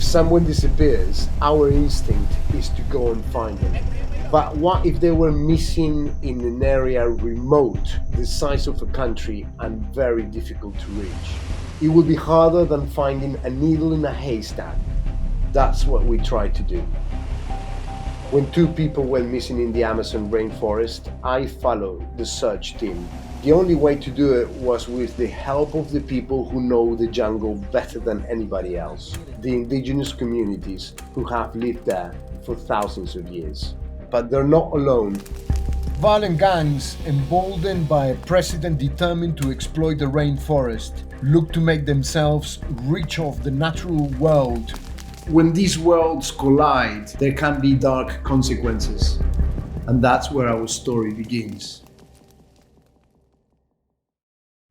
If someone disappears, our instinct is to go and find them. But what if they were missing in an area remote, the size of a country, and very difficult to reach? It would be harder than finding a needle in a haystack. That's what we tried to do. When 2 people went missing in the Amazon rainforest, I followed the search team. The only way to do it was with the help of the people who know the jungle better than anybody else, the indigenous communities who have lived there for thousands of years. But they're not alone. Violent gangs, emboldened by a president determined to exploit the rainforest, look to make themselves rich off the natural world. When these worlds collide, there can be dark consequences. And that's where our story begins.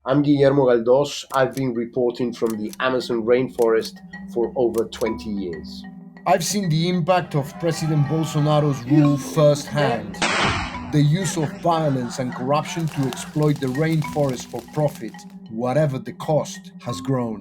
I'm Guillermo Galdos. I've been reporting from the Amazon rainforest for over 20 years. I've seen the impact of President Bolsonaro's rule firsthand. The use of violence and corruption to exploit the rainforest for profit, whatever the cost, has grown.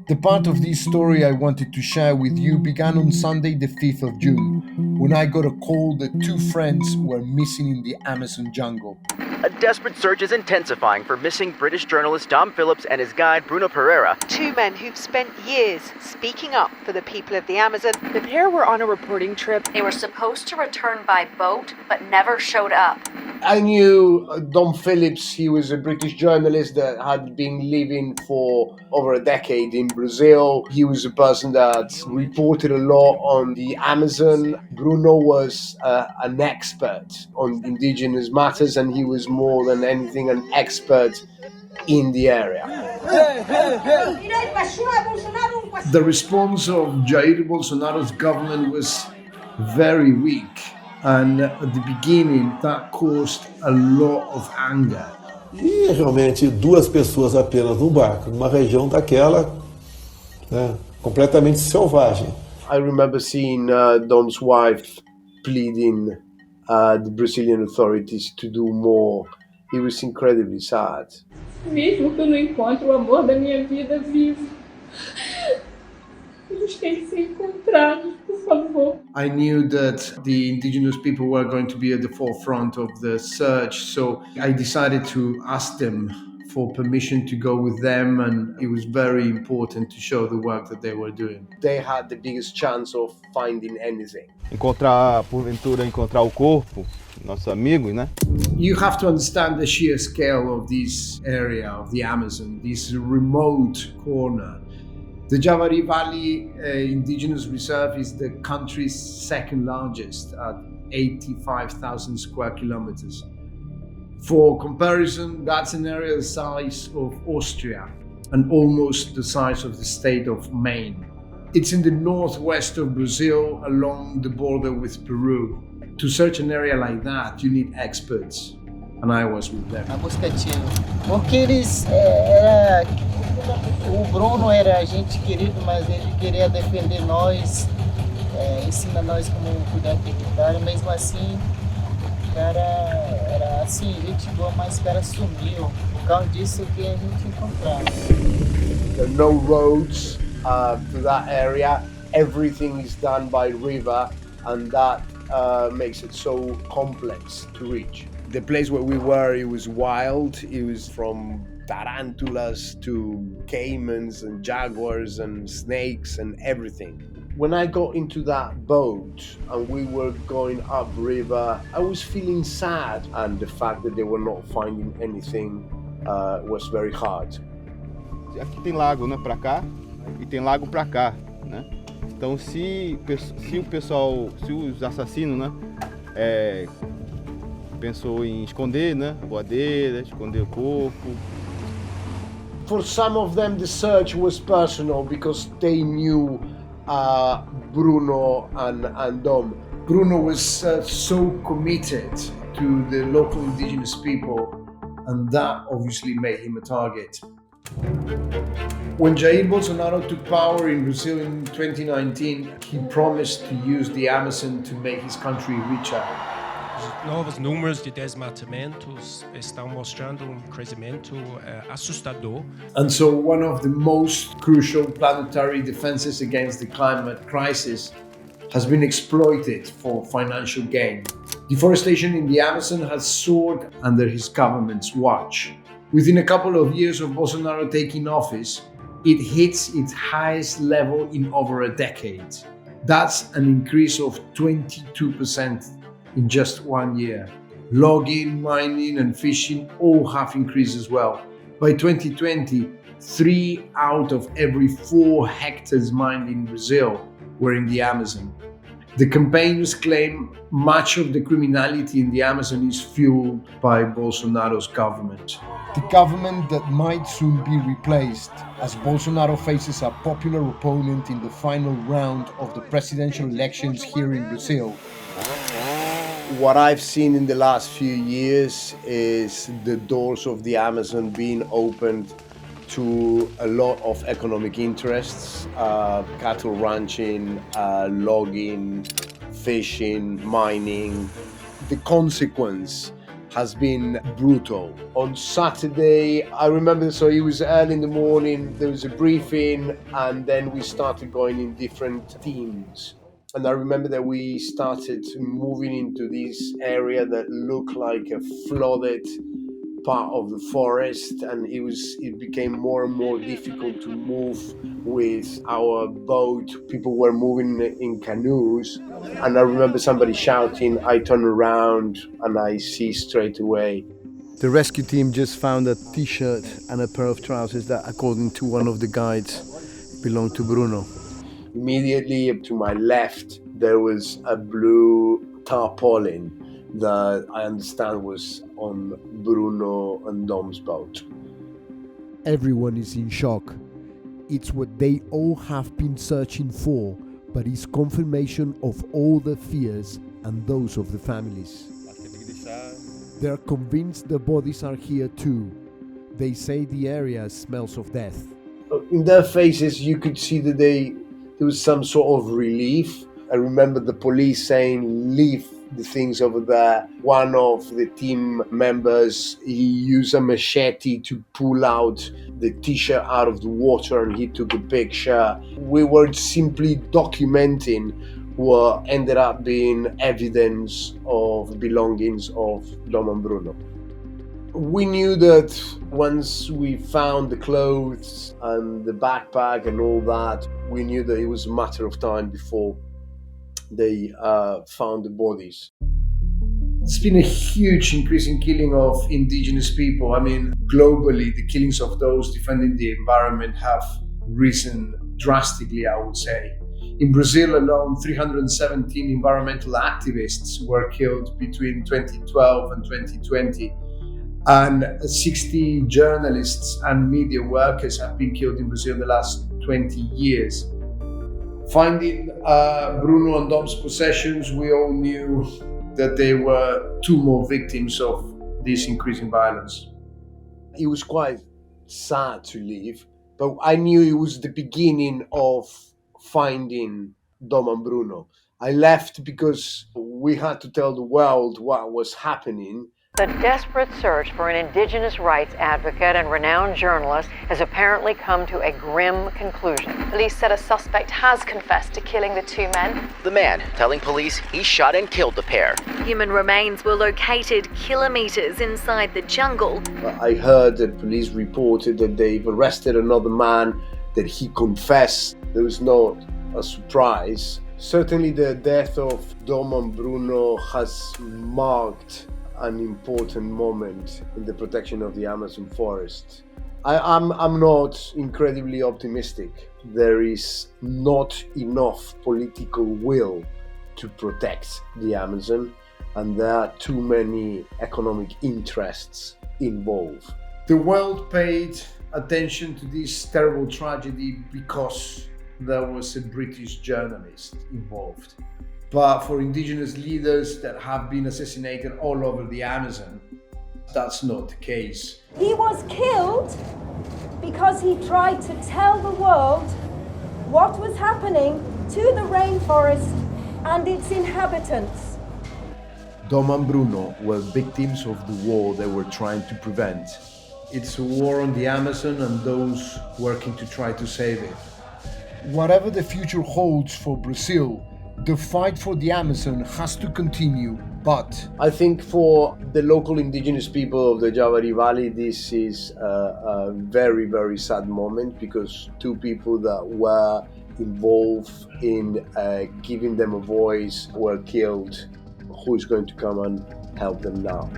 The part of this story I wanted to share with you began on Sunday the 5th of June, when I got a call that 2 friends were missing in the Amazon jungle. A desperate search is intensifying for missing British journalist Dom Phillips and his guide Bruno Pereira. 2 men who've spent years speaking up for the people of the Amazon. The pair were on a reporting trip. They were supposed to return by boat, but never showed up. I knew Dom Phillips. He was a British journalist that had been living for over a decade in Brazil. He was a person that reported a lot on the Amazon. Bruno was an expert on indigenous matters, and he was more than anything an expert in the area. The response of Jair Bolsonaro's government was very weak, and at the beginning that caused a lot of anger. E realmente 2 pessoas apenas no barco, numa região daquela, né, completamente selvagem. I remember seeing Dom's wife pleading the Brazilian authorities to do more. It was incredibly sad. Mesmo que eu não encontre o amor da minha vida vivo, eles têm que ser encontrados, por favor. I knew that the indigenous people were going to be at the forefront of the search, so I decided to ask them for permission to go with them, and it was very important to show the work that they were doing. They had the biggest chance of finding anything. Porventura encontrar o corpo, nossos amigos, né? You have to understand the sheer scale of this area of the Amazon, this remote corner. The Javari Valley Indigenous Reserve is the country's 2nd largest at 85,000 square kilometers. For comparison, that's an area the size of Austria and almost the size of the state of Maine. It's in the northwest of Brazil, along the border with Peru. To search an area like that, you need experts, and I was with them. A busca ativa. Porque eles, o Bruno era gente querido, mas ele queria defender nós, ensina nós como cuidar do território. Mesmo assim, o cara era assim, gente boa, mas o cara sumiu. Por causa disso que a gente encontrava. There are no roads to that area. Everything is done by river, and that makes it so complex to reach. The place where we were, it was wild. It was from tarantulas to caimans and jaguars and snakes and everything. When I got into that boat and we were going upriver, I was feeling sad, and the fact that they were not finding anything was very hard. Aqui tem lago, né, para cá, e tem lago para cá, né? Então se o pessoal, se os assassinos, né, pensou em esconder, né, a voadeira, esconder o corpo. For some of them, the search was personal because they knew Bruno and Dom. Bruno was so committed to the local indigenous people, and that obviously made him a target. When Jair Bolsonaro took power in Brazil in 2019, he promised to use the Amazon to make his country richer. Os novos números de desmatamentos estão mostrando crescimento assustador. And so one of the most crucial planetary defenses against the climate crisis has been exploited for financial gain. Deforestation in the Amazon has soared under his government's watch. Within a couple of years of Bolsonaro taking office, it hits its highest level in over a decade. That's an increase of 22% in just 1 year. Logging, mining, and fishing all have increased as well. By 2020, 3 out of every 4 hectares mined in Brazil were in the Amazon. The campaigners claim much of the criminality in the Amazon is fueled by Bolsonaro's government. The government that might soon be replaced, as Bolsonaro faces a popular opponent in the final round of the presidential elections here in Brazil. What I've seen in the last few years is the doors of the Amazon being opened to a lot of economic interests, cattle ranching, logging, fishing, mining. The consequence has been brutal. On Saturday, I remember, so it was early in the morning, there was a briefing, and then we started going in different teams. And I remember that we started moving into this area that looked like a flooded part of the forest, and it became more and more difficult to move with our boat. People were moving in canoes, and I remember somebody shouting. I turn around and I see straight away. The rescue team just found a t-shirt and a pair of trousers that, according to one of the guides, belonged to Bruno. Immediately to my left there was a blue tarpaulin that I understand was on Bruno and Dom's boat. Everyone is in shock. It's what they all have been searching for, but it's confirmation of all the fears and those of the families. They're convinced the bodies are here too. They say the area smells of death. In their faces you could see that there was some sort of relief. I remember the police saying, leave the things over there. One of the team members, he used a machete to pull out the t-shirt out of the water, and he took a picture. We were simply documenting what ended up being evidence of belongings of Dom and Bruno. We knew that once we found the clothes and the backpack and all that, we knew that it was a matter of time before they found the bodies. There's been a huge increase in killing of indigenous people. I mean, globally, the killings of those defending the environment have risen drastically, I would say. In Brazil alone, 317 environmental activists were killed between 2012 and 2020. And 60 journalists and media workers have been killed in Brazil in the last 20 years. Finding Bruno and Dom's possessions, we all knew that they were 2 more victims of this increasing violence. It was quite sad to leave, but I knew it was the beginning of finding Dom and Bruno. I left because we had to tell the world what was happening. The desperate search for an Indigenous rights advocate and renowned journalist has apparently come to a grim conclusion. Police said a suspect has confessed to killing the 2 men. The man telling police he shot and killed the pair. Human remains were located kilometers inside the jungle. I heard that police reported that they've arrested another man, that he confessed. There was not a surprise. Certainly the death of Dom and Bruno has marked an important moment in the protection of the Amazon forest. I'm not incredibly optimistic. There is not enough political will to protect the Amazon, and there are too many economic interests involved. The world paid attention to this terrible tragedy because there was a British journalist involved. But for indigenous leaders that have been assassinated all over the Amazon, that's not the case. He was killed because he tried to tell the world what was happening to the rainforest and its inhabitants. Dom and Bruno were victims of the war they were trying to prevent. It's a war on the Amazon and those working to try to save it. Whatever the future holds for Brazil, the fight for the Amazon has to continue, but I think for the local indigenous people of the Javari Valley, this is a very, very sad moment, because two people that were involved in giving them a voice were killed. Who is going to come and help them now?